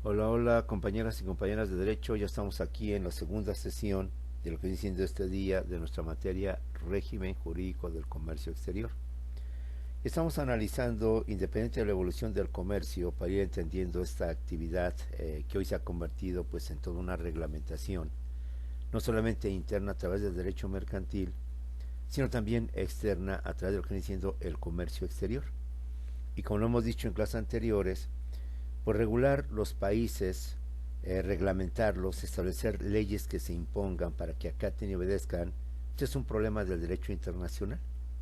Hola, hola compañeras y compañeras de Derecho, ya estamos aquí en la segunda sesión de lo que viene siendo este día de nuestra materia régimen jurídico del comercio exterior. Estamos analizando, independiente de la evolución del comercio, para ir entendiendo esta actividad que hoy se ha convertido pues en toda una reglamentación, no solamente interna a través del derecho mercantil, sino también externa a través de lo que viene siendo el comercio exterior. Y como lo hemos dicho en clases anteriores, por regular los países, reglamentarlos, establecer leyes que se impongan para que acaten y obedezcan, este es un problema del derecho internacional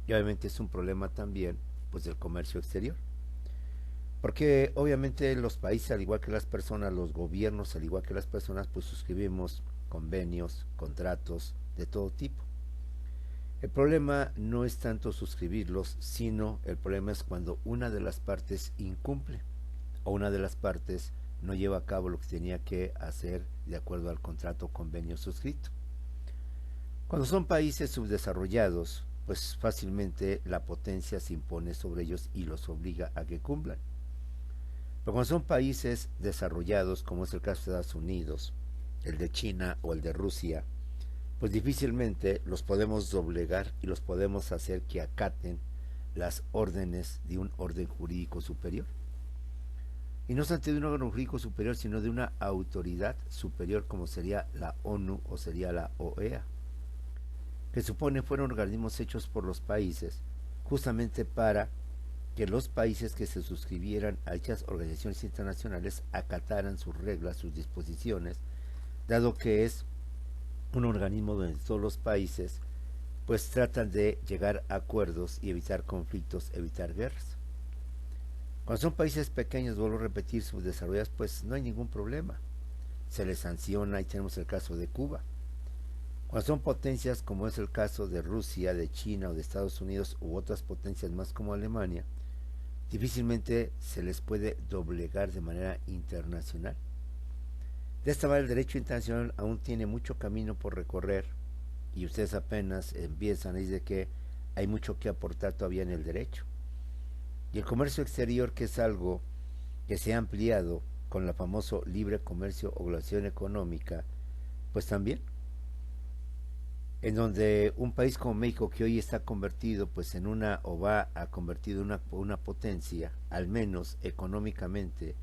y obviamente es un problema también pues del comercio exterior. Porque obviamente los países, al igual que las personas, los gobiernos, al igual que las personas, pues suscribimos convenios, contratos de todo tipo. El problema no es tanto suscribirlos, sino el problema es cuando una de las partes incumple o una de las partes no lleva a cabo lo que tenía que hacer de acuerdo al contrato o convenio suscrito. Cuando son países subdesarrollados, pues fácilmente la potencia se impone sobre ellos y los obliga a que cumplan. Pero cuando son países desarrollados, como es el caso de Estados Unidos, el de China o el de Rusia, pues difícilmente los podemos doblegar y los podemos hacer que acaten las órdenes de un orden jurídico superior. Y no obstante de un órgano jurídico superior, sino de una autoridad superior como sería la ONU o sería la OEA, que supone fueron organismos hechos por los países justamente para que los países que se suscribieran a dichas organizaciones internacionales acataran sus reglas, sus disposiciones, dado que es un organismo donde todos los países pues tratan de llegar a acuerdos y evitar conflictos, evitar guerras. Cuando son países pequeños, vuelvo a repetir, subdesarrollados, pues no hay ningún problema. Se les sanciona y tenemos el caso de Cuba. Cuando son potencias como es el caso de Rusia, de China o de Estados Unidos u otras potencias más como Alemania, difícilmente se les puede doblegar de manera internacional. De esta manera el derecho internacional aún tiene mucho camino por recorrer y ustedes apenas empiezan a decir que hay mucho que aportar todavía en el derecho. Y el comercio exterior, que es algo que se ha ampliado con el famoso libre comercio o globalización económica, pues también en donde un país como México, que hoy está convertido pues en una o va a convertir en una potencia, al menos económicamente,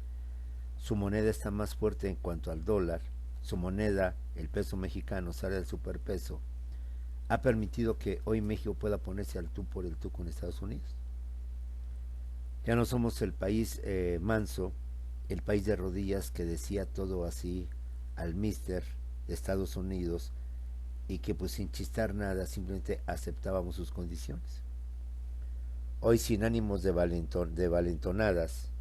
su moneda está más fuerte en cuanto al dólar, su moneda, el peso mexicano, sale del superpeso, ha permitido que hoy México pueda ponerse al tú por el tú con Estados Unidos. Ya no somos el país manso, el país de rodillas que decía todo así al mister de Estados Unidos y que pues sin chistar nada simplemente aceptábamos sus condiciones. Hoy sin ánimos de valentonadas,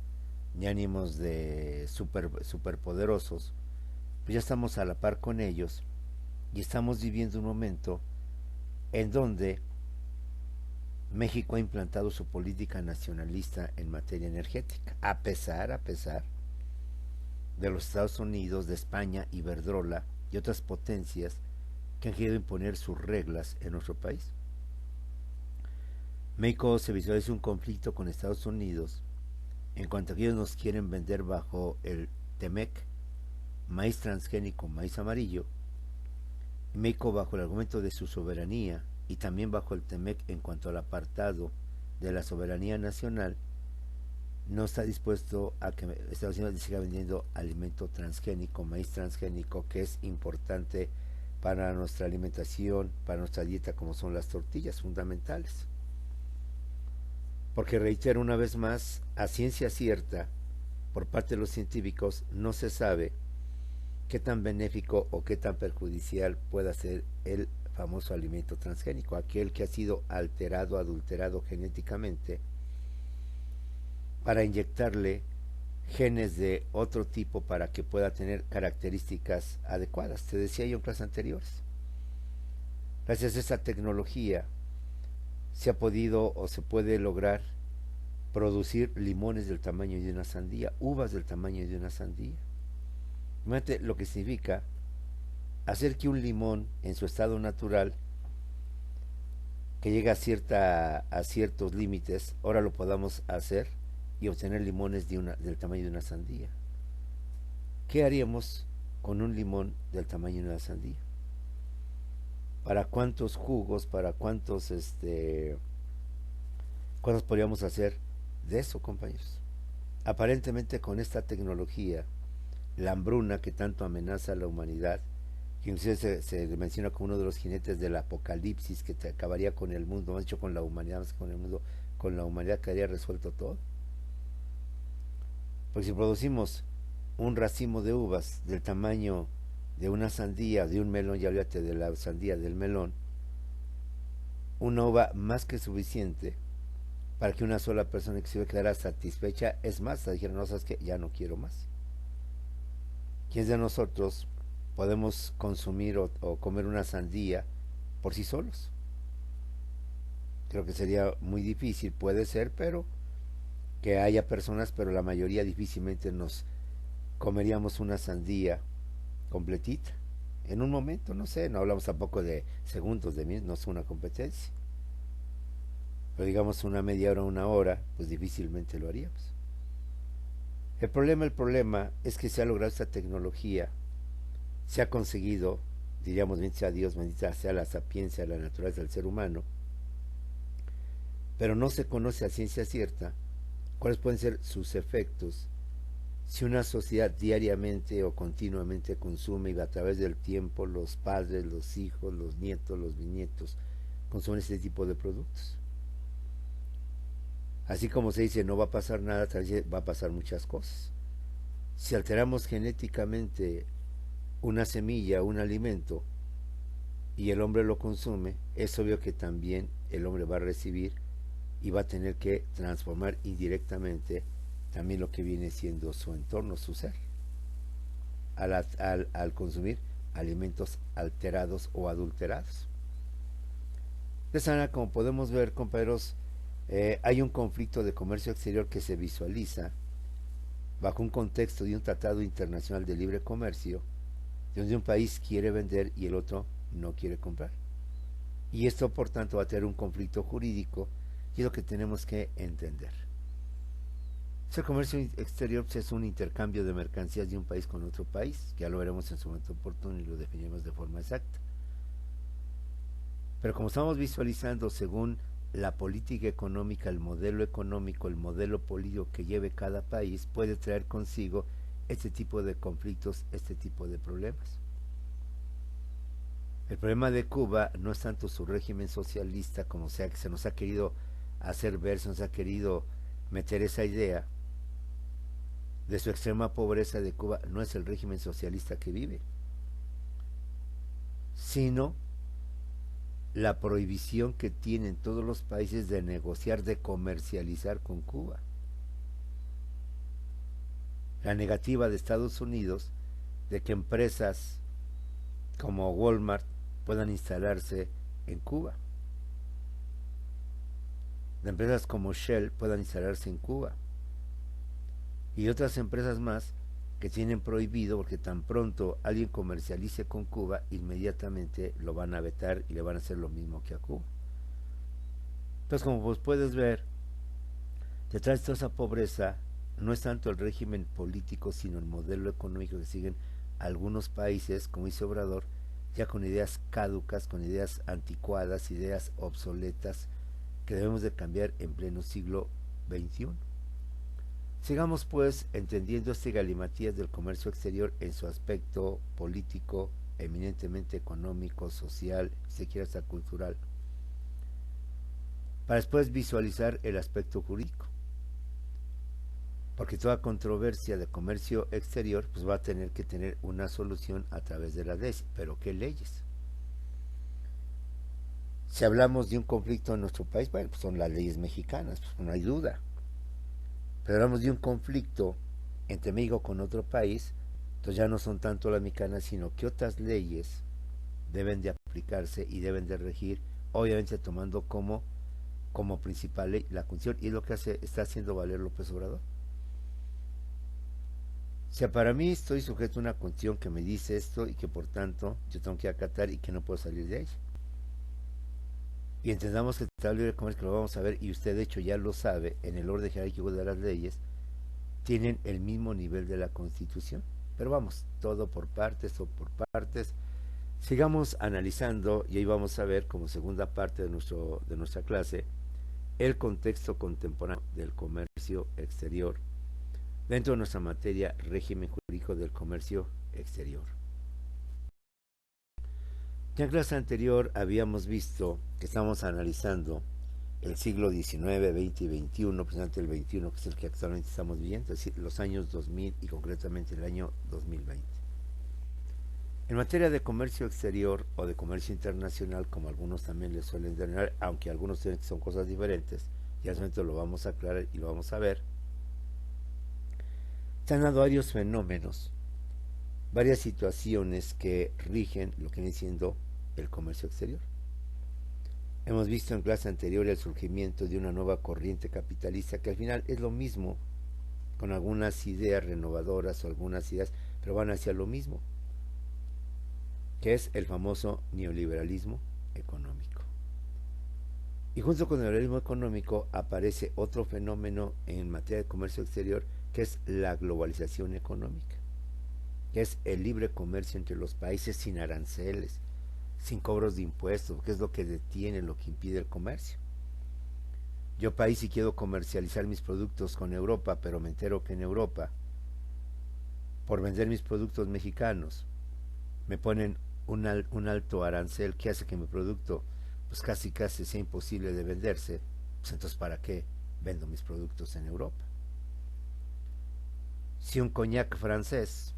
ni ánimos de superpoderosos, pues ya estamos a la par con ellos y estamos viviendo un momento en donde México ha implantado su política nacionalista en materia energética, a pesar de los Estados Unidos, de España, Iberdrola y otras potencias que han querido imponer sus reglas en nuestro país. México se visualiza un conflicto con Estados Unidos en cuanto a que ellos nos quieren vender bajo el TEMEC, maíz transgénico, maíz amarillo, y México bajo el argumento de su soberanía y también bajo el TEMEC en cuanto al apartado de la soberanía nacional, no está dispuesto a que Estados Unidos siga vendiendo alimento transgénico, maíz transgénico, que es importante para nuestra alimentación, para nuestra dieta, como son las tortillas fundamentales. Porque reitero una vez más, a ciencia cierta, por parte de los científicos, no se sabe qué tan benéfico o qué tan perjudicial pueda ser el famoso alimento transgénico, aquel que ha sido alterado, adulterado genéticamente para inyectarle genes de otro tipo para que pueda tener características adecuadas. Te decía yo en clases anteriores. Gracias a esta tecnología se ha podido o se puede lograr producir limones del tamaño de una sandía, uvas del tamaño de una sandía. Imagínate lo que significa hacer que un limón en su estado natural, que llega a ciertos límites, ahora lo podamos hacer y obtener limones del tamaño de una sandía. ¿qué haríamos con un limón del tamaño de una sandía? ¿Para cuántos jugos, para cuántos cosas podríamos hacer de eso, compañeros? Aparentemente con esta tecnología, la hambruna que tanto amenaza a la humanidad, que inclusive se menciona como uno de los jinetes del apocalipsis que te acabaría con el mundo, más dicho con la humanidad, más que con el mundo, con la humanidad quedaría resuelto todo. Porque si producimos un racimo de uvas del tamaño de una sandía, de un melón, ya olvídate de la sandía, del melón, una uva más que suficiente para que una sola persona que se quedara satisfecha, es más, dijeron, no, sabes que ya no quiero más. ¿Quiénes de nosotros podemos consumir o comer una sandía por sí solos? Creo que sería muy difícil, puede ser, pero que haya personas, pero la mayoría difícilmente nos comeríamos una sandía completita. En un momento, no sé, no hablamos tampoco de segundos, no es una competencia. Pero digamos una media hora, una hora, pues difícilmente lo haríamos. El problema es que se ha logrado esta tecnología, se ha conseguido, diríamos, bendito sea Dios, bendita sea la sapiencia, la naturaleza del ser humano, pero no se conoce a ciencia cierta cuáles pueden ser sus efectos si una sociedad diariamente o continuamente consume y a través del tiempo los padres, los hijos, los nietos, los bisnietos consumen este tipo de productos. Así como se dice no va a pasar nada, también va a pasar muchas cosas. Si alteramos genéticamente una semilla, un alimento, y el hombre lo consume, es obvio que también el hombre va a recibir y va a tener que transformar indirectamente también lo que viene siendo su entorno, su ser, al consumir alimentos alterados o adulterados. De esa manera, como podemos ver, compañeros, hay un conflicto de comercio exterior que se visualiza bajo un contexto de un tratado internacional de libre comercio, donde un país quiere vender y el otro no quiere comprar. Y esto, por tanto, va a tener un conflicto jurídico y es lo que tenemos que entender. El comercio exterior pues, es un intercambio de mercancías de un país con otro país, que ya lo veremos en su momento oportuno y lo definiremos de forma exacta. Pero como estamos visualizando según la política económica, el modelo económico, el modelo político que lleve cada país, puede traer consigo este tipo de conflictos, este tipo de problemas. El problema de Cuba no es tanto su régimen socialista como sea que se nos ha querido hacer ver, se nos ha querido meter esa idea de su extrema pobreza de Cuba, no es el régimen socialista que vive, sino la prohibición que tienen todos los países de negociar, de comercializar con Cuba. La negativa de Estados Unidos de que empresas como Walmart puedan instalarse en Cuba, de empresas como Shell puedan instalarse en Cuba, y otras empresas más que tienen prohibido, porque tan pronto alguien comercialice con Cuba, inmediatamente lo van a vetar y le van a hacer lo mismo que a Cuba. Entonces, como vos puedes ver, detrás de toda esa pobreza no es tanto el régimen político, sino el modelo económico que siguen algunos países, como dice Obrador, ya con ideas caducas, con ideas anticuadas, ideas obsoletas, que debemos de cambiar en pleno siglo XXI. Sigamos pues entendiendo este galimatías del comercio exterior en su aspecto político, eminentemente económico, social, si quiere hasta cultural, para después visualizar el aspecto jurídico. Porque toda controversia de comercio exterior pues va a tener que tener una solución a través de las leyes. ¿Pero qué leyes? Si hablamos de un conflicto en nuestro país, bueno, pues son las leyes mexicanas, pues no hay duda. Pero hablamos de un conflicto entre México con otro país, entonces ya no son tanto las mexicanas, sino que otras leyes deben de aplicarse y deben de regir, obviamente tomando como principal ley la Constitución, y es lo que está haciendo valer López Obrador. O sea, para mí estoy sujeto a una Constitución que me dice esto y que por tanto yo tengo que acatar y que no puedo salir de ella. Y entendamos que el Tratado de Libre Comercio, que lo vamos a ver, y usted de hecho ya lo sabe, en el orden jerárquico de las leyes, tienen el mismo nivel de la Constitución. Pero vamos, todo por partes, todo por partes. Sigamos analizando y ahí vamos a ver como segunda parte de nuestra clase el contexto contemporáneo del comercio exterior dentro de nuestra materia régimen jurídico del comercio exterior. Ya en clase anterior habíamos visto que estamos analizando el siglo XIX, XX y XXI, precisamente el XXI, que es el que actualmente estamos viviendo, es decir, los años 2000 y concretamente el año 2020. En materia de comercio exterior o de comercio internacional, como algunos también le suelen denominar, aunque algunos tienen que son cosas diferentes, ya en momento lo vamos a aclarar y lo vamos a ver, se han dado varios fenómenos, varias situaciones que rigen lo que viene siendo el comercio exterior. Hemos visto en clase anterior el surgimiento de una nueva corriente capitalista que al final es lo mismo, con algunas ideas renovadoras o algunas ideas, pero van hacia lo mismo, que es el famoso neoliberalismo económico. Y junto con el neoliberalismo económico aparece otro fenómeno en materia de comercio exterior, que es la globalización económica, que es el libre comercio entre los países sin aranceles, sin cobros de impuestos, que es lo que detiene, lo que impide el comercio. Yo país si quiero comercializar mis productos con Europa, pero me entero que en Europa, por vender mis productos mexicanos, me ponen un alto arancel que hace que mi producto pues casi sea imposible de venderse, pues entonces ¿para qué vendo mis productos en Europa? Si un coñac francés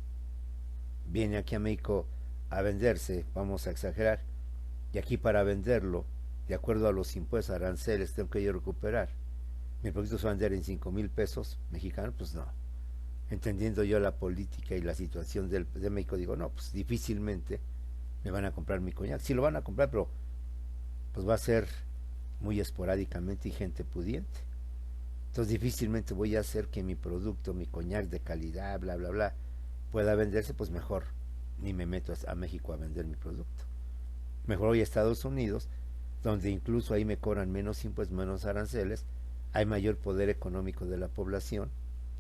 viene aquí a México a venderse, vamos a exagerar, y aquí para venderlo, de acuerdo a los impuestos aranceles, tengo que yo recuperar, mi producto se va a vender en 5,000 pesos mexicanos, pues no. Entendiendo yo la política y la situación de México, digo, no, pues difícilmente me van a comprar mi coñac. Sí lo van a comprar, pero pues va a ser muy esporádicamente y gente pudiente. Entonces difícilmente voy a hacer que mi producto, mi coñac de calidad, bla, bla, bla, pueda venderse, pues mejor ni me meto a México a vender mi producto. Mejor voy a Estados Unidos, donde incluso ahí me cobran menos impuestos, menos aranceles, hay mayor poder económico de la población,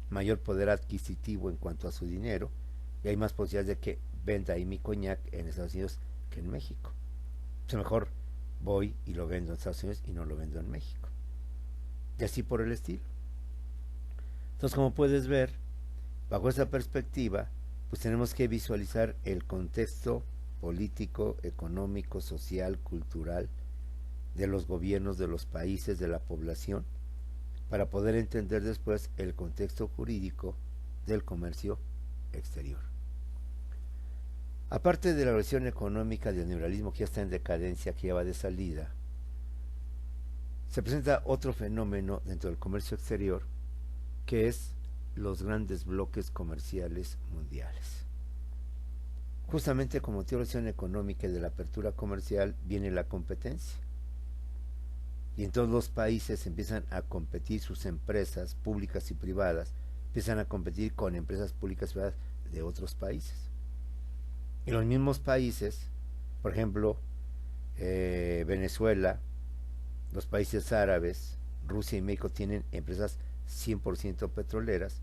mayor poder adquisitivo en cuanto a su dinero, y hay más posibilidades de que venda ahí mi coñac en Estados Unidos que en México. Pues mejor voy y lo vendo en Estados Unidos y no lo vendo en México. Y así por el estilo. Entonces, como puedes ver, bajo esa perspectiva, pues tenemos que visualizar el contexto político, económico, social, cultural de los gobiernos, de los países, de la población, para poder entender después el contexto jurídico del comercio exterior. Aparte de la versión económica del neoliberalismo que ya está en decadencia, que ya va de salida, se presenta otro fenómeno dentro del comercio exterior, que es los grandes bloques comerciales mundiales. Justamente como teoría económica y de la apertura comercial viene la competencia. Y en todos los países empiezan a competir sus empresas públicas y privadas, empiezan a competir con empresas públicas y privadas de otros países. Y los mismos países, por ejemplo, Venezuela, los países árabes, Rusia y México tienen empresas 100% petroleras,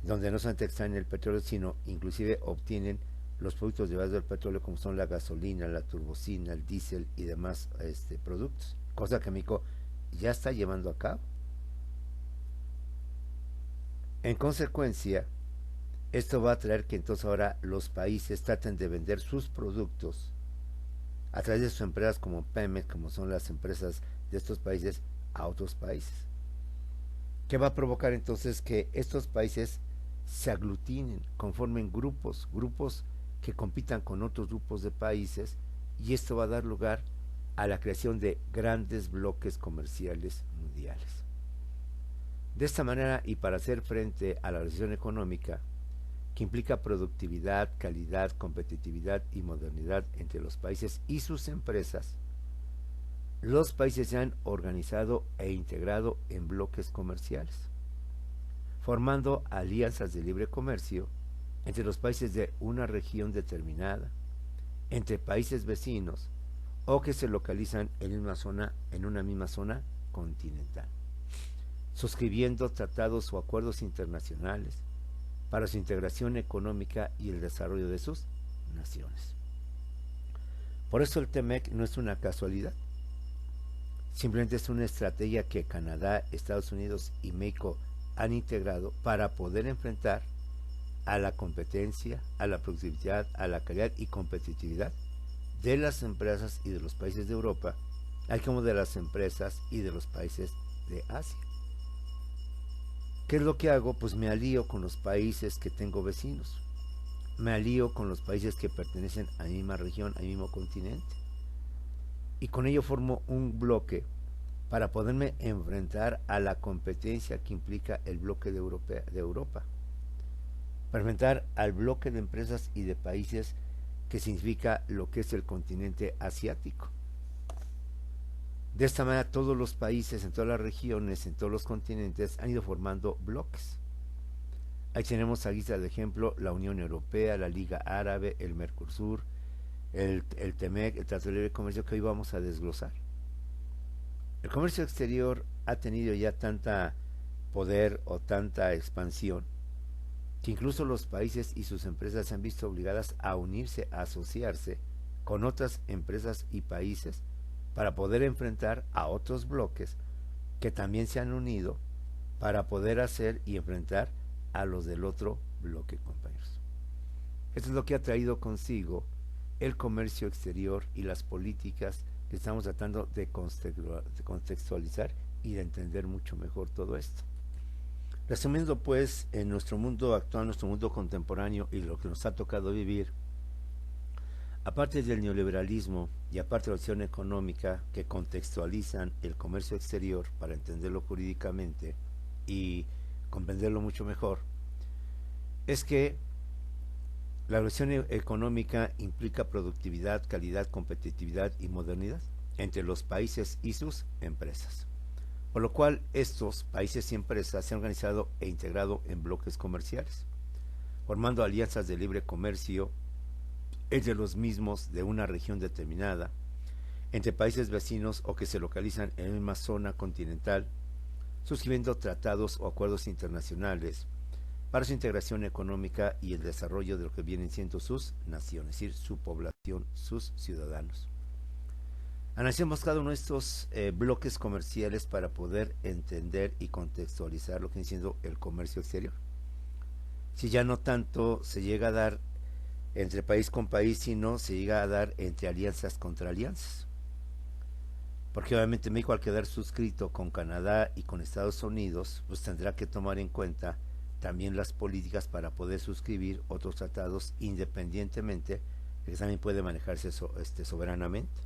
donde no solamente extraen el petróleo, sino inclusive obtienen los productos derivados del petróleo, como son la gasolina, la turbocina, el diésel y demás productos, cosa que México ya está llevando a cabo. En consecuencia, esto va a traer que entonces ahora los países traten de vender sus productos a través de sus empresas como Pemex, como son las empresas de estos países, a otros países. ¿Qué va a provocar entonces que estos países se aglutinen, conformen grupos que compitan con otros grupos de países, y esto va a dar lugar a la creación de grandes bloques comerciales mundiales? De esta manera, y para hacer frente a la recesión económica, que implica productividad, calidad, competitividad y modernidad entre los países y sus empresas, los países se han organizado e integrado en bloques comerciales, formando alianzas de libre comercio entre los países de una región determinada, entre países vecinos o que se localizan en una misma zona continental, suscribiendo tratados o acuerdos internacionales, para su integración económica y el desarrollo de sus naciones. Por eso el TEMEC no es una casualidad, simplemente es una estrategia que Canadá, Estados Unidos y México han integrado para poder enfrentar a la competencia, a la productividad, a la calidad y competitividad de las empresas y de los países de Europa, así como de las empresas y de los países de Asia. ¿Qué es lo que hago? Pues me alío con los países que tengo vecinos, me alío con los países que pertenecen a la misma región, al mismo continente, y con ello formo un bloque para poderme enfrentar a la competencia que implica el bloque de Europa, para enfrentar al bloque de empresas y de países que significa lo que es el continente asiático. De esta manera todos los países, en todas las regiones, en todos los continentes han ido formando bloques. Ahí tenemos a guisa de ejemplo la Unión Europea, la Liga Árabe, el Mercosur, el TEMEC, el Tratado de Libre Comercio, que hoy vamos a desglosar. El comercio exterior ha tenido ya tanta poder o tanta expansión que incluso los países y sus empresas se han visto obligadas a unirse, a asociarse con otras empresas y países para poder enfrentar a otros bloques que también se han unido para poder hacer y enfrentar a los del otro bloque, compañeros. Esto es lo que ha traído consigo el comercio exterior y las políticas que estamos tratando de contextualizar y de entender mucho mejor todo esto. Resumiendo pues, en nuestro mundo actual, nuestro mundo contemporáneo y lo que nos ha tocado vivir, aparte del neoliberalismo y aparte de la opción económica que contextualizan el comercio exterior para entenderlo jurídicamente y comprenderlo mucho mejor, es que la evolución económica implica productividad, calidad, competitividad y modernidad entre los países y sus empresas. Por lo cual estos países y empresas se han organizado e integrado en bloques comerciales, formando alianzas de libre comercio entre los mismos de una región determinada, entre países vecinos o que se localizan en la misma zona continental, suscribiendo tratados o acuerdos internacionales para su integración económica y el desarrollo de lo que vienen siendo sus naciones, es decir, su población, sus ciudadanos. Analicemos cada uno de estos bloques comerciales para poder entender y contextualizar lo que viene siendo el comercio exterior. Si ya no tanto se llega a dar entre país con país, sino se llega a dar entre alianzas contra alianzas. Porque obviamente México, al quedar suscrito con Canadá y con Estados Unidos, pues tendrá que tomar en cuenta también las políticas para poder suscribir otros tratados independientemente, que también puede manejarse soberanamente.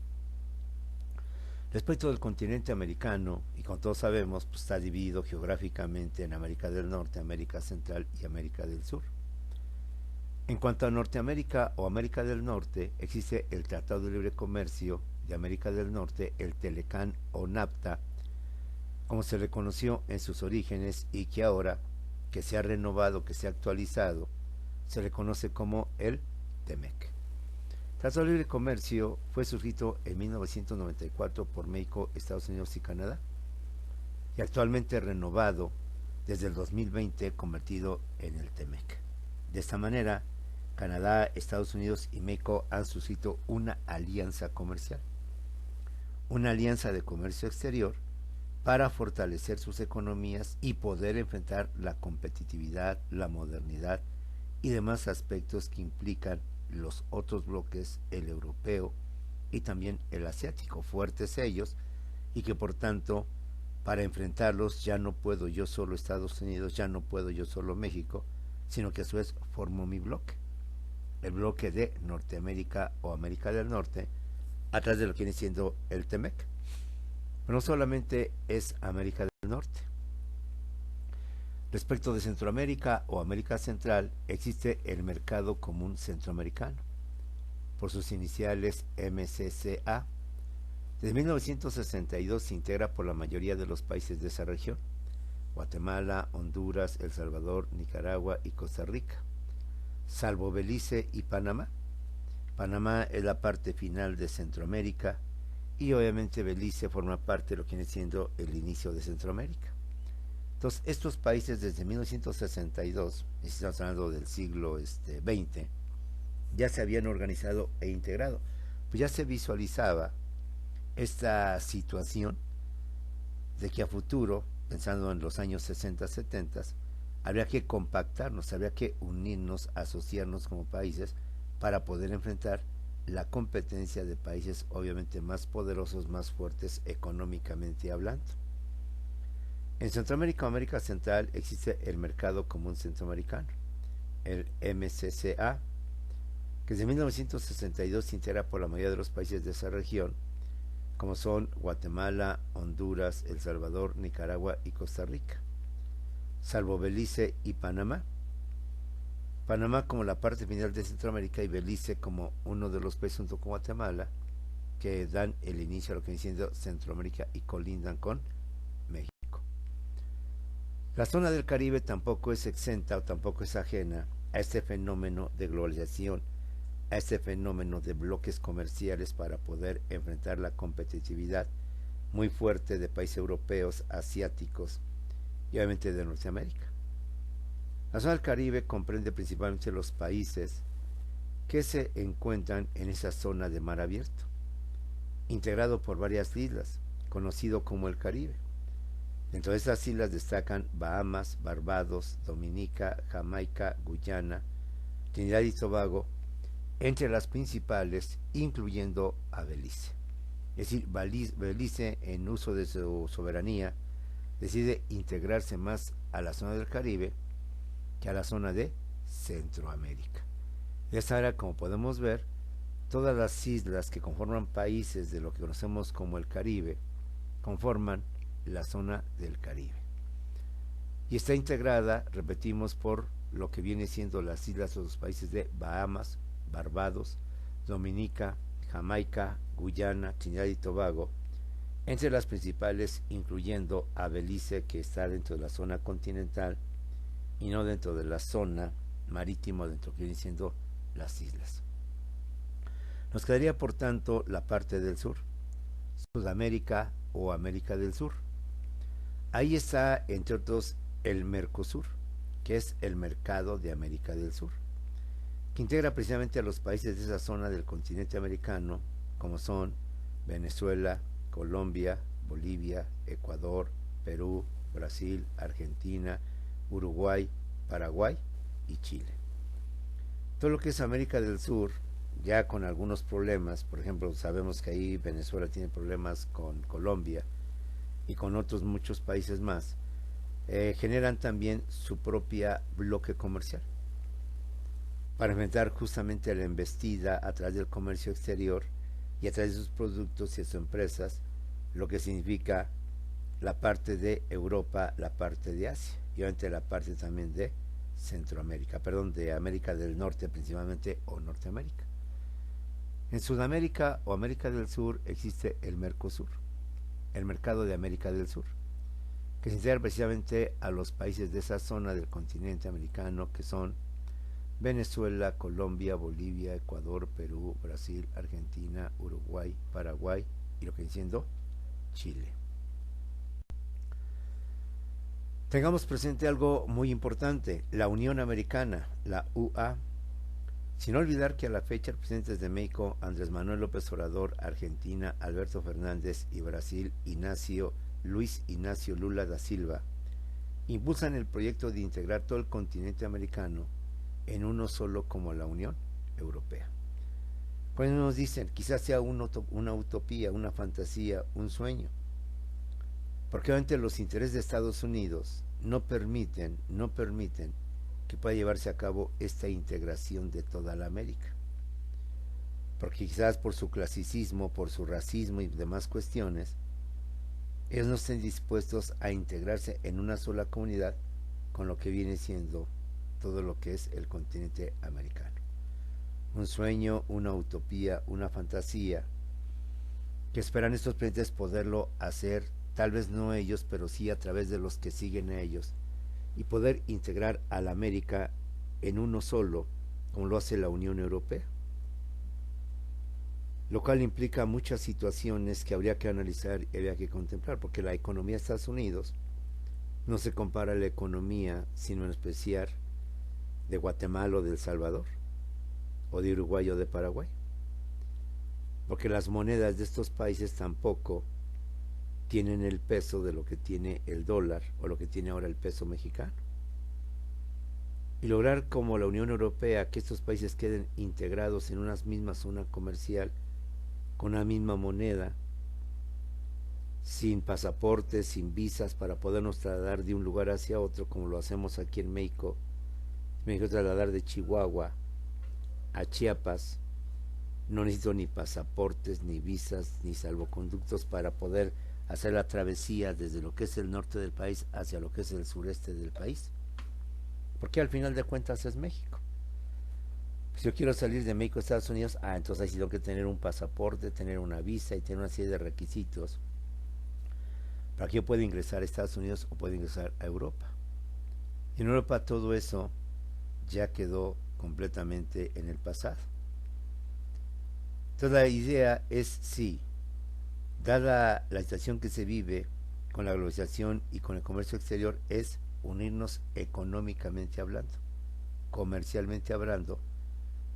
Respecto del continente americano, y como todos sabemos, pues está dividido geográficamente en América del Norte, América Central y América del Sur. En cuanto a Norteamérica o América del Norte, existe el Tratado de Libre Comercio de América del Norte, el TELECAN o NAFTA, como se reconoció en sus orígenes y que ahora, que se ha renovado, que se ha actualizado, se reconoce como el TEMEC. El Tratado de Libre Comercio fue suscrito en 1994 por México, Estados Unidos y Canadá, y actualmente renovado desde el 2020, convertido en el TEMEC. De esta manera, Canadá, Estados Unidos y México han suscrito una alianza comercial, una alianza de comercio exterior para fortalecer sus economías y poder enfrentar la competitividad, la modernidad y demás aspectos que implican los otros bloques, el europeo y también el asiático, fuertes ellos, y que por tanto para enfrentarlos ya no puedo yo solo Estados Unidos, ya no puedo yo solo México, sino que a su vez formo mi bloque, el bloque de Norteamérica o América del Norte, a través de lo que viene siendo el TEMEC. Pero no solamente es América del Norte. Respecto de Centroamérica o América Central, existe el Mercado Común Centroamericano, por sus iniciales MCCA. Desde 1962 se integra por la mayoría de los países de esa región: Guatemala, Honduras, El Salvador, Nicaragua y Costa Rica, salvo Belice y Panamá. Panamá es la parte final de y obviamente Belice forma parte de lo que viene siendo el inicio de Centroamérica. Entonces, estos países desde 1962, y estamos hablando del siglo XX, ya se habían organizado e integrado. Pues ya se visualizaba esta situación de que a futuro, pensando en los años 60, 70, habría que compactarnos, habría que unirnos, asociarnos como países para poder enfrentar la competencia de países obviamente más poderosos, más fuertes económicamente hablando. En Centroamérica o América Central existe el Mercado Común Centroamericano, el MCCA, que desde 1962 se integra por la mayoría de los países de esa región, como son Guatemala, Honduras, El Salvador, Nicaragua y Costa Rica, salvo Belice y Panamá. Panamá como la parte final de Centroamérica y Belice como uno de los países junto con Guatemala que dan el inicio a lo que viene siendo Centroamérica y colindan con México. La zona del Caribe tampoco es exenta o tampoco es ajena a este fenómeno de globalización, a este fenómeno de bloques comerciales para poder enfrentar la competitividad muy fuerte de países europeos, asiáticos y obviamente de Norteamérica. La zona del Caribe comprende principalmente los países que se encuentran en esa zona de mar abierto, integrado por varias islas, conocido como el Caribe. Dentro de estas islas destacan Bahamas, Barbados, Dominica, Jamaica, Guyana, Trinidad y Tobago, entre las principales, incluyendo a Belice. Es decir, Belice, en uso de su soberanía, decide integrarse más a la zona del Caribe que a la zona de Centroamérica. De esta manera, como podemos ver, todas las islas que conforman países de lo que conocemos como el Caribe, conforman la zona del Caribe. Y está integrada, repetimos, por lo que viene siendo las islas o los países de Bahamas, Barbados, Dominica, Jamaica, Guyana, Trinidad y Tobago, entre las principales incluyendo a Belice, que está dentro de la zona continental y no dentro de la zona marítima, dentro que vienen siendo las islas. Nos quedaría por tanto la parte del sur, Sudamérica o América del Sur. Ahí está, entre otros, el Mercosur, que es el mercado de América del Sur, que integra precisamente a los países de esa zona del continente americano, como son Venezuela, Colombia, Bolivia, Ecuador, Perú, Brasil, Argentina, Uruguay, Paraguay y Chile. Todo lo que es América del Sur, ya con algunos problemas, por ejemplo, sabemos que ahí Venezuela tiene problemas con Colombia y con otros muchos países más, generan también su propia bloque comercial para enfrentar justamente la embestida a través del comercio exterior y a través de sus productos y sus empresas, lo que significa la parte de Europa, la parte de Asia y obviamente la parte también de Centroamérica, perdón, de América del Norte principalmente o Norteamérica. En Sudamérica o América del Sur existe el Mercosur, el mercado de América del Sur, que se integra precisamente a los países de esa zona del continente americano que son Venezuela, Colombia, Bolivia, Ecuador, Perú, Brasil, Argentina, Uruguay, Paraguay y lo que viene siendo Chile. Tengamos presente algo muy importante, la Unión Americana, la UA, sin olvidar que a la fecha los presidentes de México, Andrés Manuel López Obrador, Argentina, Alberto Fernández y Brasil, Luis Ignacio Lula da Silva, impulsan el proyecto de integrar todo el continente americano en uno solo como la Unión Europea. Cuando nos dicen, quizás sea una utopía, una fantasía, un sueño, porque obviamente los intereses de Estados Unidos no permiten que pueda llevarse a cabo esta integración de toda la América. Porque quizás por su clasicismo, por su racismo y demás cuestiones, ellos no estén dispuestos a integrarse en una sola comunidad con lo que viene siendo todo lo que es el continente americano. Un sueño, una utopía, una fantasía, que esperan estos presidentes poderlo hacer, tal vez no ellos, pero sí a través de los que siguen a ellos, y poder integrar a la América en uno solo, como lo hace la Unión Europea. Lo cual implica muchas situaciones que habría que analizar y habría que contemplar, porque la economía de Estados Unidos No se compara la economía, sino en especial de Guatemala o de El Salvador, o de Uruguay o de Paraguay, porque las monedas de estos países tampoco tienen el peso de lo que tiene el dólar o lo que tiene ahora el peso mexicano. Y lograr como la Unión Europea que estos países queden integrados en una misma zona comercial, con una misma moneda, sin pasaportes, sin visas, para podernos trasladar de un lugar hacia otro, como lo hacemos aquí en México. México trasladar de Chihuahua a Chiapas, no necesito ni pasaportes, ni visas, ni salvoconductos para poder hacer la travesía desde lo que es el norte del país hacia lo que es el sureste del país. Porque al final de cuentas es México. Si yo quiero salir de México a Estados Unidos, entonces ahí sí tengo que tener un pasaporte, tener una visa y tener una serie de requisitos para que yo pueda ingresar a Estados Unidos o pueda ingresar a Europa. Y en Europa todo eso ya quedó completamente en el pasado. Entonces la idea es, sí, dada la situación que se vive con la globalización y con el comercio exterior, es unirnos económicamente hablando, comercialmente hablando,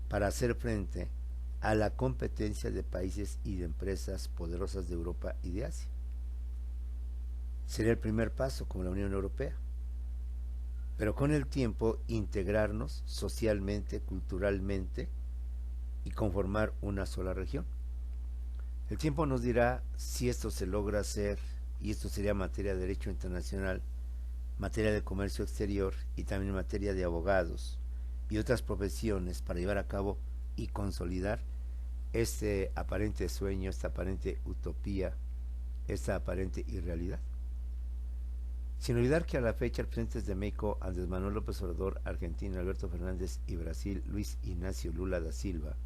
para hacer frente a la competencia de países y de empresas poderosas de Europa y de Asia. Sería el primer paso como la Unión Europea. Pero con el tiempo integrarnos socialmente, culturalmente y conformar una sola región. El tiempo nos dirá si esto se logra hacer, y esto sería materia de derecho internacional, materia de comercio exterior y también materia de abogados y otras profesiones para llevar a cabo y consolidar este aparente sueño, esta aparente utopía, esta aparente irrealidad. Sin olvidar que a la fecha el presidente de México, Andrés Manuel López Obrador, Argentina, Alberto Fernández y Brasil, Luis Ignacio Lula da Silva,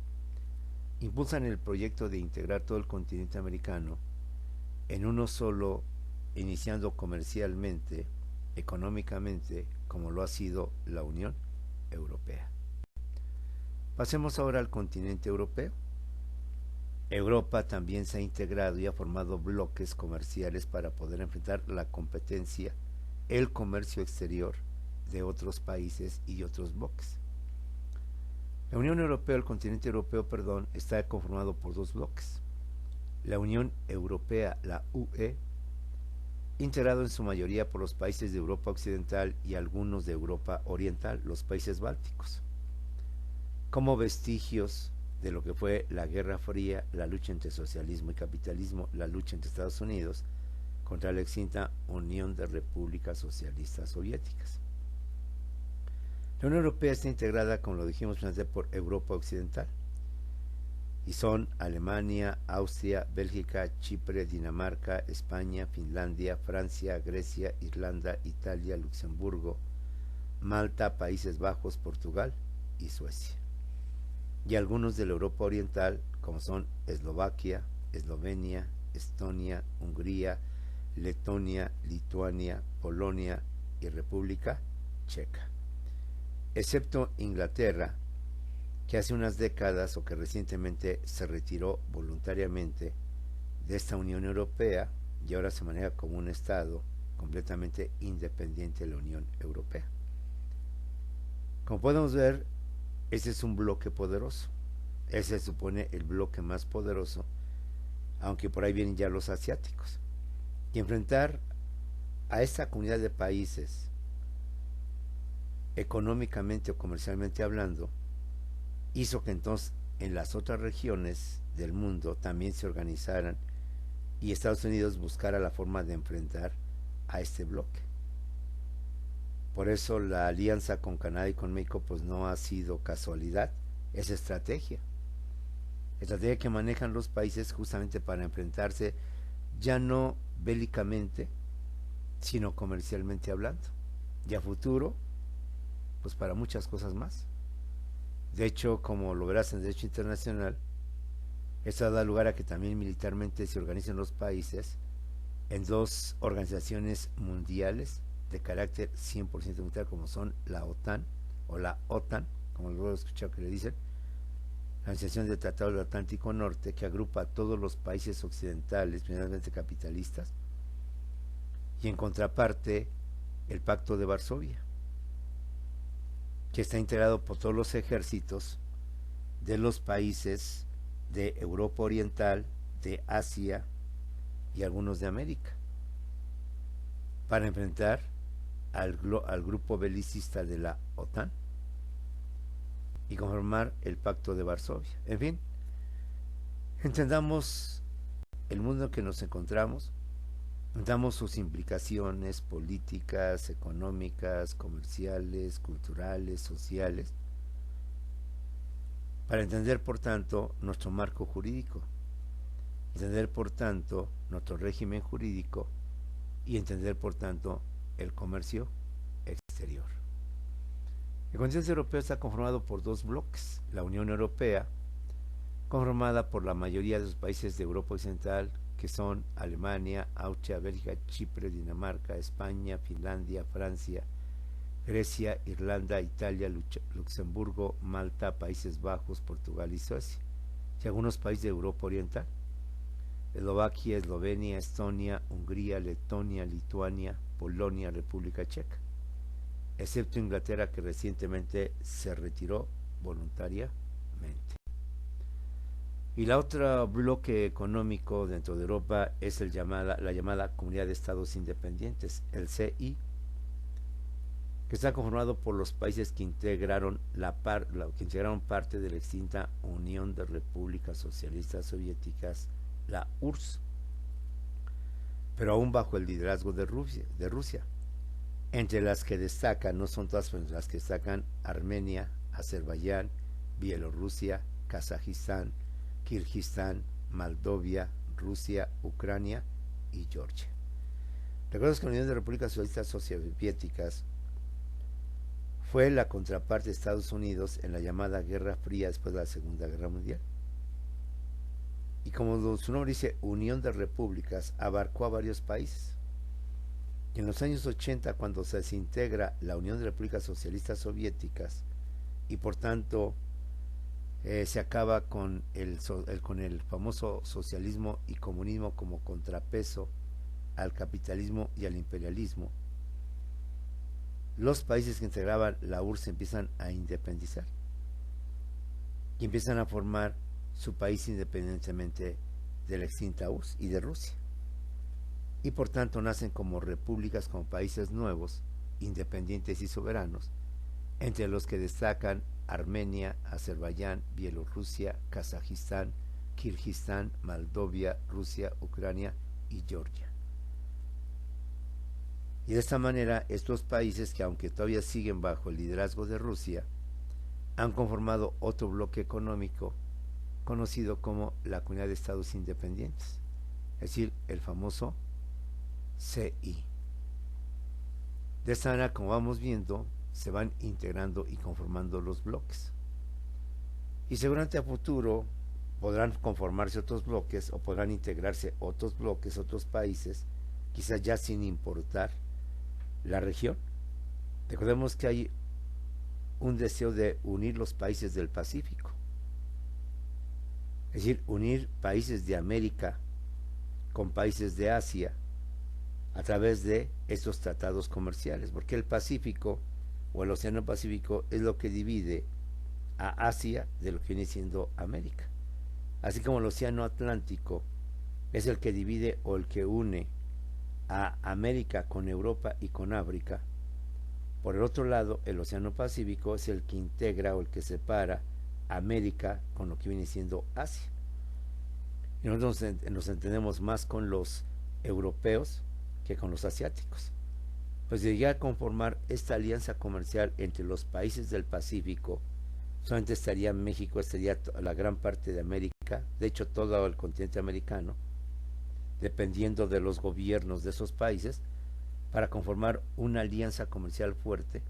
impulsan el proyecto de integrar todo el continente americano en uno solo, iniciando comercialmente, económicamente, como lo ha sido la Unión Europea. Pasemos ahora al continente europeo. Europa también se ha integrado y ha formado bloques comerciales para poder enfrentar la competencia, el comercio exterior de otros países y otros bloques. La Unión Europea, el continente europeo, perdón, está conformado por dos bloques. La Unión Europea, la UE, integrado en su mayoría por los países de Europa Occidental y algunos de Europa Oriental, los países bálticos, como vestigios de lo que fue la Guerra Fría, la lucha entre socialismo y capitalismo, la lucha entre Estados Unidos contra la extinta Unión de Repúblicas Socialistas Soviéticas. La Unión Europea está integrada, como lo dijimos antes, por Europa Occidental, y son Alemania, Austria, Bélgica, Chipre, Dinamarca, España, Finlandia, Francia, Grecia, Irlanda, Italia, Luxemburgo, Malta, Países Bajos, Portugal y Suecia. Y algunos de la Europa Oriental, como son Eslovaquia, Eslovenia, Estonia, Hungría, Letonia, Lituania, Polonia y República Checa. Excepto Inglaterra, que hace unas décadas o que recientemente se retiró voluntariamente de esta Unión Europea y ahora se maneja como un Estado completamente independiente de la Unión Europea. Como podemos ver, este es un bloque poderoso. Ese se supone el bloque más poderoso, aunque por ahí vienen ya los asiáticos. Y enfrentar a esta comunidad de países, económicamente o comercialmente hablando, hizo que entonces en las otras regiones del mundo también se organizaran y Estados Unidos buscara la forma de enfrentar a este bloque. Por eso la alianza con Canadá y con México pues no ha sido casualidad, es estrategia que manejan los países justamente para enfrentarse ya no bélicamente, sino comercialmente hablando, y a futuro pues para muchas cosas más. De hecho, como lo verás en derecho internacional, esto da lugar a que también militarmente se organicen los países en dos organizaciones mundiales de carácter 100% militar, como son la OTAN o la OTAN, como lo he escuchado que le dicen, la Organización del Tratado del Atlántico Norte, que agrupa a todos los países occidentales, principalmente capitalistas, y en contraparte el Pacto de Varsovia, que está integrado por todos los ejércitos de los países de Europa Oriental, de Asia y algunos de América, para enfrentar al grupo belicista de la OTAN y conformar el Pacto de Varsovia. En fin, entendamos el mundo en que nos encontramos, entendamos sus implicaciones políticas, económicas, comerciales, culturales, sociales, para entender, por tanto, nuestro marco jurídico, entender, por tanto, nuestro régimen jurídico y entender, por tanto, el comercio exterior. El continente europeo está conformado por dos bloques: la Unión Europea, conformada por la mayoría de los países de Europa Occidental, que son Alemania, Austria, Bélgica, Chipre, Dinamarca, España, Finlandia, Francia, Grecia, Irlanda, Italia, Luxemburgo, Malta, Países Bajos, Portugal y Suecia, y algunos países de Europa Oriental: Eslovaquia, Eslovenia, Estonia, Hungría, Letonia, Lituania, Polonia, República Checa, excepto Inglaterra, que recientemente se retiró voluntariamente. Y la otra bloque económico dentro de Europa es la llamada Comunidad de Estados Independientes, el CI, que está conformado por los países que integraron parte de la extinta Unión de Repúblicas Socialistas Soviéticas, la URSS, pero aún bajo el liderazgo de Rusia, entre las que destacan, no son todas, pero las que destacan Armenia, Azerbaiyán, Bielorrusia, Kazajistán, Kirguistán, Moldavia, Rusia, Ucrania y Georgia. Recuerda que la Unión de Repúblicas Socialistas Soviéticas fue la contraparte de Estados Unidos en la llamada Guerra Fría después de la Segunda Guerra Mundial. Y como su nombre dice, Unión de Repúblicas, abarcó a varios países. Y en los años 80, cuando se desintegra la Unión de Repúblicas Socialistas Soviéticas y por tanto se acaba con el famoso socialismo y comunismo como contrapeso al capitalismo y al imperialismo, los países que integraban la URSS empiezan a independizar y empiezan a formar su país independientemente de la extinta URSS y de Rusia, y por tanto nacen como repúblicas, como países nuevos, independientes y soberanos, entre los que destacan Armenia, Azerbaiyán, Bielorrusia, Kazajistán, Kirguistán, Moldavia, Rusia, Ucrania y Georgia. Y de esta manera estos países, que aunque todavía siguen bajo el liderazgo de Rusia, han conformado otro bloque económico conocido como la Comunidad de Estados Independientes, es decir, el famoso CI. De esta manera, como vamos viendo, se van integrando y conformando los bloques. Y seguramente a futuro podrán conformarse otros bloques o podrán integrarse otros bloques, otros países, quizás ya sin importar la región. Recordemos que hay un deseo de unir los países del Pacífico, es decir, unir países de América con países de Asia a través de estos tratados comerciales, porque el Pacífico o el Océano Pacífico es lo que divide a Asia de lo que viene siendo América, así como el Océano Atlántico es el que divide o el que une a América con Europa y con África. Por el otro lado, el Océano Pacífico es el que integra o el que separa América con lo que viene siendo Asia. Y nosotros nos entendemos más con los europeos que con los asiáticos. Pues de llegar a conformar esta alianza comercial entre los países del Pacífico, solamente estaría México, estaría la gran parte de América, de hecho todo el continente americano, dependiendo de los gobiernos de esos países, para conformar una alianza comercial fuerte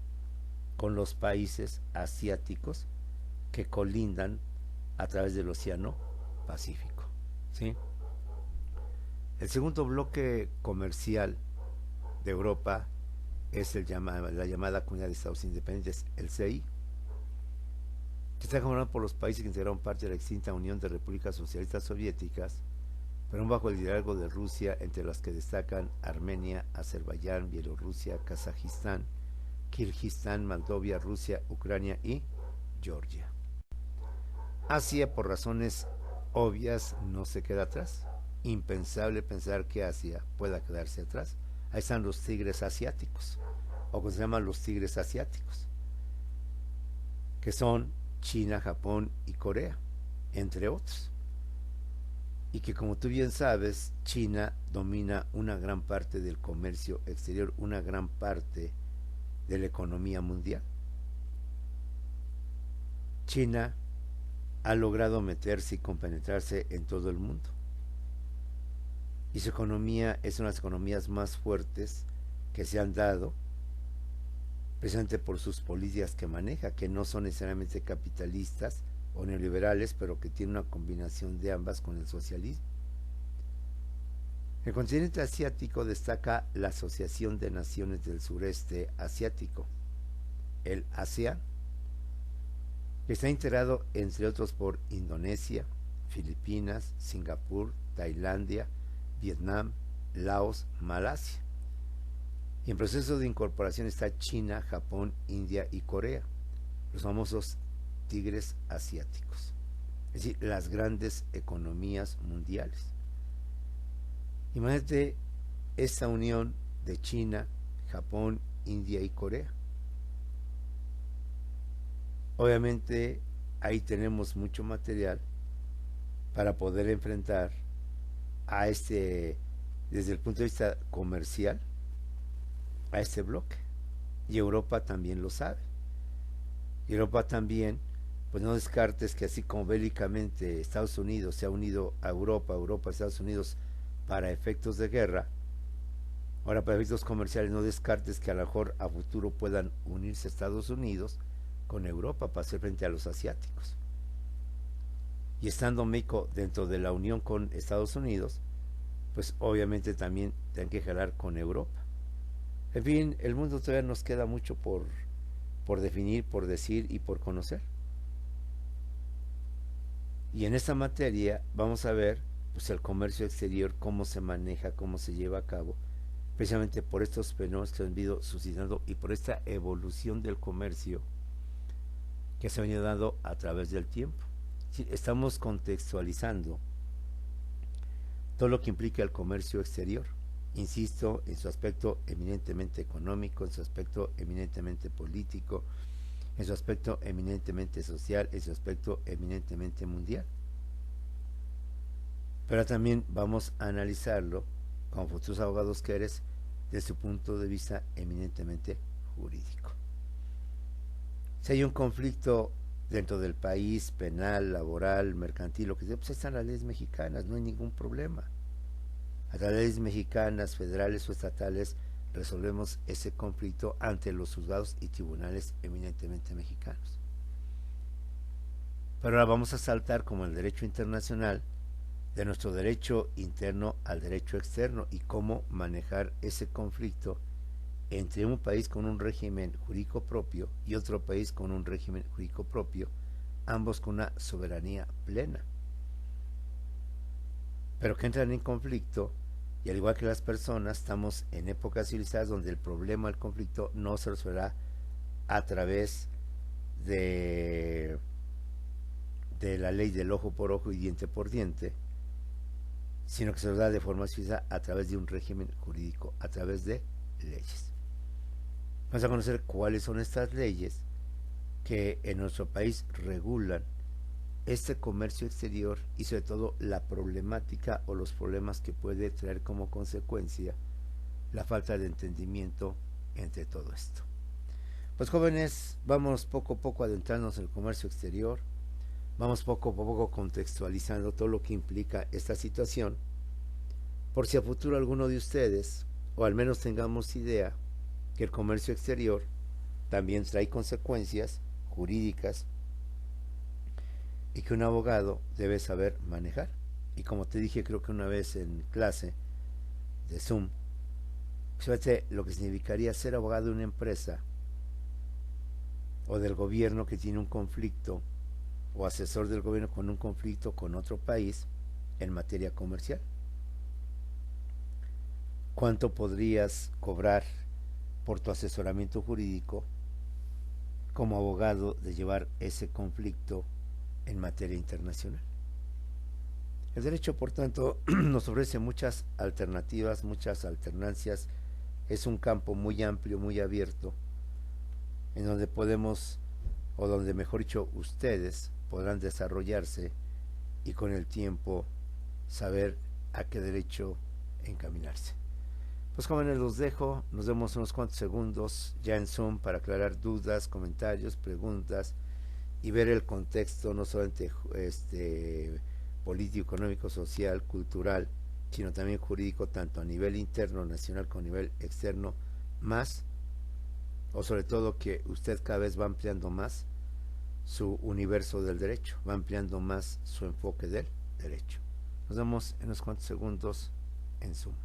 con los países asiáticos que colindan a través del Océano Pacífico, ¿sí? El segundo bloque comercial de Europa es la llamada Comunidad de Estados Independientes, el CI, que está conformado por los países que integraron parte de la extinta Unión de Repúblicas Socialistas Soviéticas, pero bajo el liderazgo de Rusia, entre las que destacan Armenia, Azerbaiyán, Bielorrusia, Kazajistán, Kirguistán, Moldavia, Rusia, Ucrania y Georgia. Asia, por razones obvias, no se queda atrás. Impensable pensar que Asia pueda quedarse atrás. Ahí están los tigres asiáticos, o como se llaman los tigres asiáticos, que son China, Japón y Corea, entre otros. Y que, como tú bien sabes, China domina una gran parte del comercio exterior, una gran parte de la economía mundial. China ha logrado meterse y compenetrarse en todo el mundo. Y su economía es una de las economías más fuertes que se han dado, precisamente por sus políticas que maneja, que no son necesariamente capitalistas o neoliberales, pero que tienen una combinación de ambas con el socialismo. El continente asiático destaca la Asociación de Naciones del Sureste Asiático, el ASEAN, que está integrado entre otros por Indonesia, Filipinas, Singapur, Tailandia, Vietnam, Laos, Malasia. Y en proceso de incorporación está China, Japón, India y Corea, los famosos tigres asiáticos, es decir, las grandes economías mundiales. Imagínate esta unión de China, Japón, India y Corea. Obviamente ahí tenemos mucho material para poder enfrentar a desde el punto de vista comercial, a este bloque. Y Europa también lo sabe. Y Europa también, pues no descartes que así como bélicamente Estados Unidos se ha unido a Europa, Europa a Estados Unidos para efectos de guerra, ahora para efectos comerciales no descartes que a lo mejor a futuro puedan unirse Estados Unidos con Europa para hacer frente a los asiáticos. Y estando México dentro de la unión con Estados Unidos, pues obviamente también tienen que jalar con Europa. En fin, el mundo todavía nos queda mucho por definir, por decir y por conocer. Y en esta materia vamos a ver pues el comercio exterior, cómo se maneja, cómo se lleva a cabo, precisamente por estos fenómenos que se han venido suscitando y por esta evolución del comercio que se ha venido dando a través del tiempo. Estamos contextualizando todo lo que implica el comercio exterior, insisto, en su aspecto eminentemente económico, en su aspecto eminentemente político, en su aspecto eminentemente social, en su aspecto eminentemente mundial. Pero también vamos a analizarlo, como futuros abogados que eres, desde su punto de vista eminentemente jurídico. Si hay un conflicto dentro del país, penal, laboral, mercantil, lo que sea, pues están las leyes mexicanas, no hay ningún problema. A las leyes mexicanas, federales o estatales, resolvemos ese conflicto ante los juzgados y tribunales eminentemente mexicanos. Pero ahora vamos a saltar, como el derecho internacional, de nuestro derecho interno al derecho externo y cómo manejar ese conflicto entre un país con un régimen jurídico propio y otro país con un régimen jurídico propio, ambos con una soberanía plena, pero que entran en conflicto. Y al igual que las personas, estamos en épocas civilizadas donde el problema del conflicto no se resolverá a través de la ley del ojo por ojo y diente por diente, sino que se resolverá de forma civilizada a través de un régimen jurídico, a través de leyes. Vamos a conocer cuáles son estas leyes que en nuestro país regulan este comercio exterior y sobre todo la problemática o los problemas que puede traer como consecuencia la falta de entendimiento entre todo esto. Pues jóvenes, vamos poco a poco adentrarnos en el comercio exterior, vamos poco a poco contextualizando todo lo que implica esta situación, por si a futuro alguno de ustedes, o al menos tengamos idea, que el comercio exterior también trae consecuencias jurídicas y que un abogado debe saber manejar. Y como te dije, creo que una vez en clase de Zoom, fíjate lo que significaría ser abogado de una empresa o del gobierno que tiene un conflicto, o asesor del gobierno con un conflicto con otro país en materia comercial. cuánto podrías cobrar por tu asesoramiento jurídico como abogado de llevar ese conflicto en materia internacional. El derecho, por tanto, nos ofrece muchas alternativas, muchas alternancias. Es un campo muy amplio, muy abierto, en donde podemos, o donde mejor dicho, ustedes podrán desarrollarse y con el tiempo saber a qué derecho encaminarse. Pues jóvenes, los dejo, nos vemos unos cuantos segundos ya en Zoom para aclarar dudas, comentarios, preguntas y ver el contexto no solamente político, económico, social, cultural, sino también jurídico, tanto a nivel interno, nacional, como a nivel externo, más, o sobre todo que usted cada vez va ampliando más su universo del derecho, va ampliando más su enfoque del derecho. Nos vemos en unos cuantos segundos en Zoom.